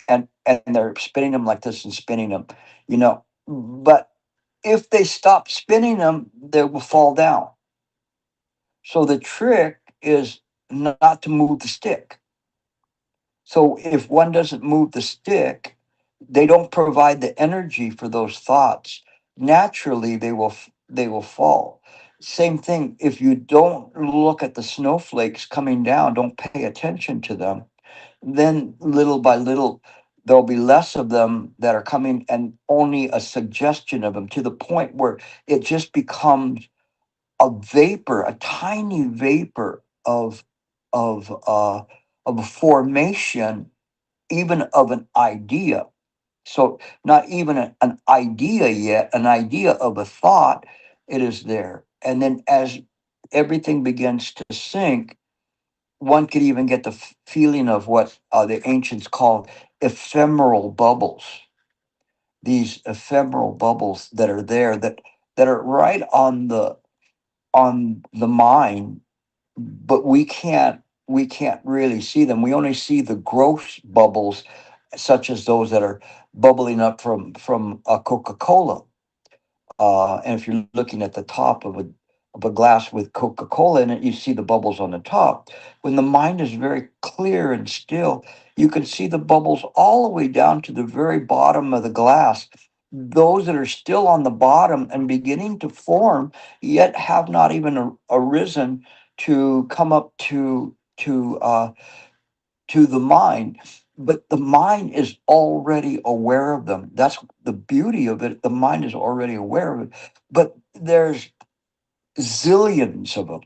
and they're spinning them like this and spinning them, but if they stop spinning them, they will fall down. So the trick is not to move the stick. So if one doesn't move the stick, they don't provide the energy for those thoughts. Naturally, they will fall. Same thing. If you don't look at the snowflakes coming down, don't pay attention to them, then little by little there'll be less of them that are coming and only a suggestion of them to the point where it just becomes a vapor, a tiny vapor of of a formation, even of an idea. So not even an idea yet, an idea of a thought, it is there. And then as everything begins to sink, one could even get the feeling of what the ancients called ephemeral bubbles. These ephemeral bubbles that are there, that are right on the mind, but we can't really see them. We only see the gross bubbles, such as those that are bubbling up from a Coca-Cola. And if you're looking at the top of a glass with Coca-Cola in it, you see the bubbles on the top. When the mind is very clear and still, you can see the bubbles all the way down to the very bottom of the glass. Those that are still on the bottom and beginning to form, yet have not even arisen to come up to the mind, but the mind is already aware of them. That's the beauty of it. The mind is already aware of it, but there's zillions of them,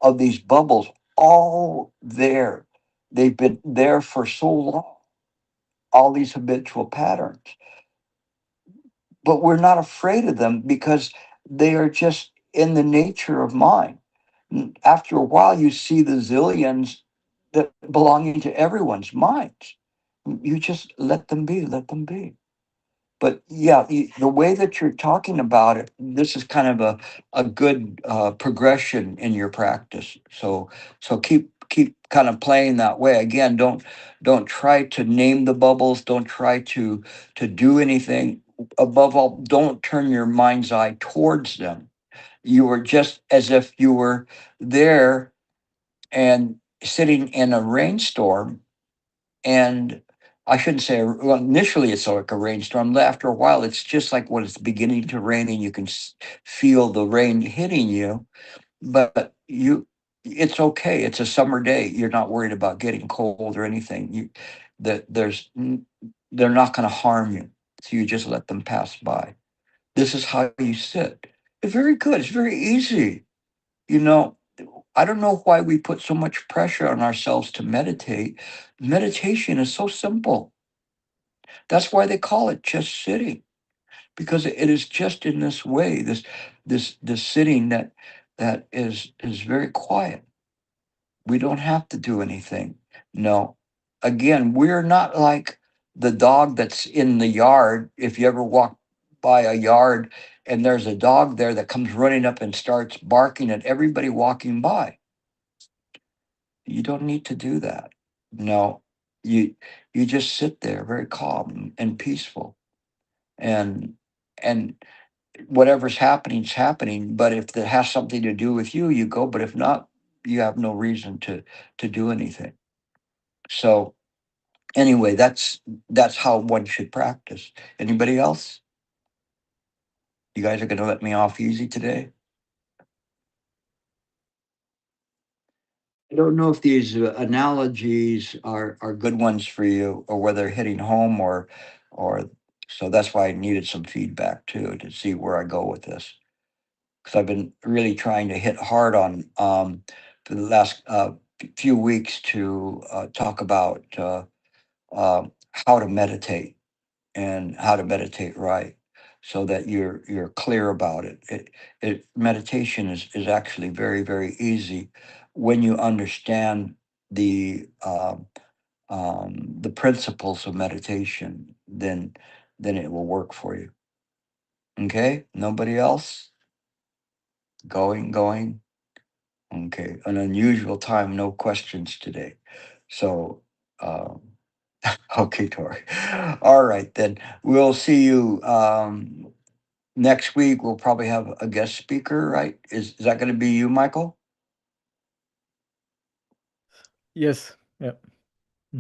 of these bubbles, all there. They've been there for so long, all these habitual patterns, but we're not afraid of them because they are just in the nature of mind. After a while, you see the zillions that belonging to everyone's minds. You just let them be, let them be. But yeah, the way that you're talking about it, this is kind of a good progression in your practice. So keep kind of playing that way. Again, don't try to name the bubbles. Don't try to do anything. Above all, don't turn your mind's eye towards them. You are just as if you were there and sitting in a rainstorm, and I shouldn't say, well, initially it's like a rainstorm. After a while, it's just like when it's beginning to rain and you can feel the rain hitting you. But it's okay. It's a summer day. You're not worried about getting cold or anything. They're not going to harm you. So you just let them pass by. This is how you sit. It's very good. It's very easy. You know, I don't know why we put so much pressure on ourselves to meditate. Meditation is so simple. That's why they call it just sitting, because it is just in this way, this sitting that is very quiet. We don't have to do anything. No. Again, we're not like the dog that's in the yard, if you ever walk by a yard and there's a dog there that comes running up and starts barking at everybody walking by, you don't need to do that. No, you you just sit there very calm and peaceful, and and whatever's happening is happening. But if it has something to do with you, you go. But if not, you have no reason to do anything. So anyway, that's how one should practice. Anybody else? You guys are going to let me off easy today? I don't know if these analogies are good ones for you, or whether they're hitting home, or so that's why I needed some feedback too to see where I go with this, because I've been really trying to hit hard on for the last few weeks to talk about how to meditate and how to meditate right, so that you're clear about it. Meditation is actually very, very easy when you understand the the principles of meditation. Then it will work for you. Okay, nobody else? Going. Okay, an unusual time, no questions today. So okay, Tori. All right, then we'll see you next week. We'll probably have a guest speaker, right? Is that going to be you, Michael? Yes. Yeah.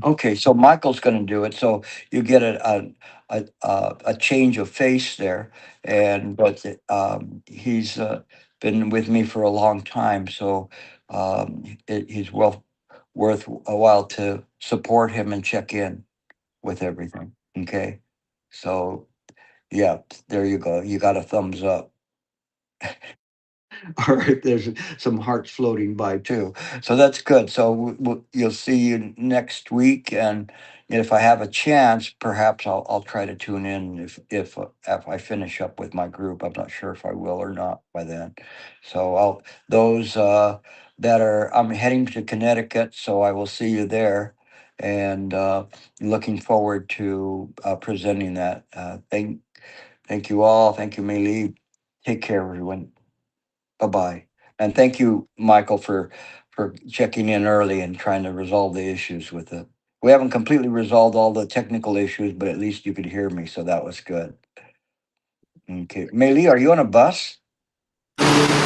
Okay, so Michael's going to do it. So you get a change of face there, and but he's been with me for a long time, so he's well worth a while to support him and check in with everything. Okay, so yeah, there you go. You got a thumbs up. All right, there's some hearts floating by too, so that's good. So you'll see you next week, and if I have a chance, perhaps I'll try to tune in if I finish up with my group. I'm not sure if I will or not by then. So I'll those that are I'm heading to Connecticut, so I will see you there, and looking forward to presenting that. Thank you all. Thank you, Meili. Take care, everyone. Bye-bye. And thank you, Michael, for checking in early and trying to resolve the issues with it. We haven't completely resolved all the technical issues, but at least you could hear me, so that was good. Okay. Meili, are you on a bus?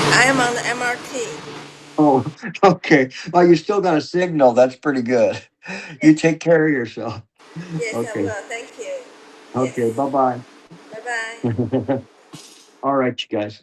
I am on the MRT. Oh, okay. Well, you still got a signal. That's pretty good. You Yes, take care of yourself. yes, I Okay. will. Thank you. Okay. Yes. Bye-bye. Bye bye. All right, you guys.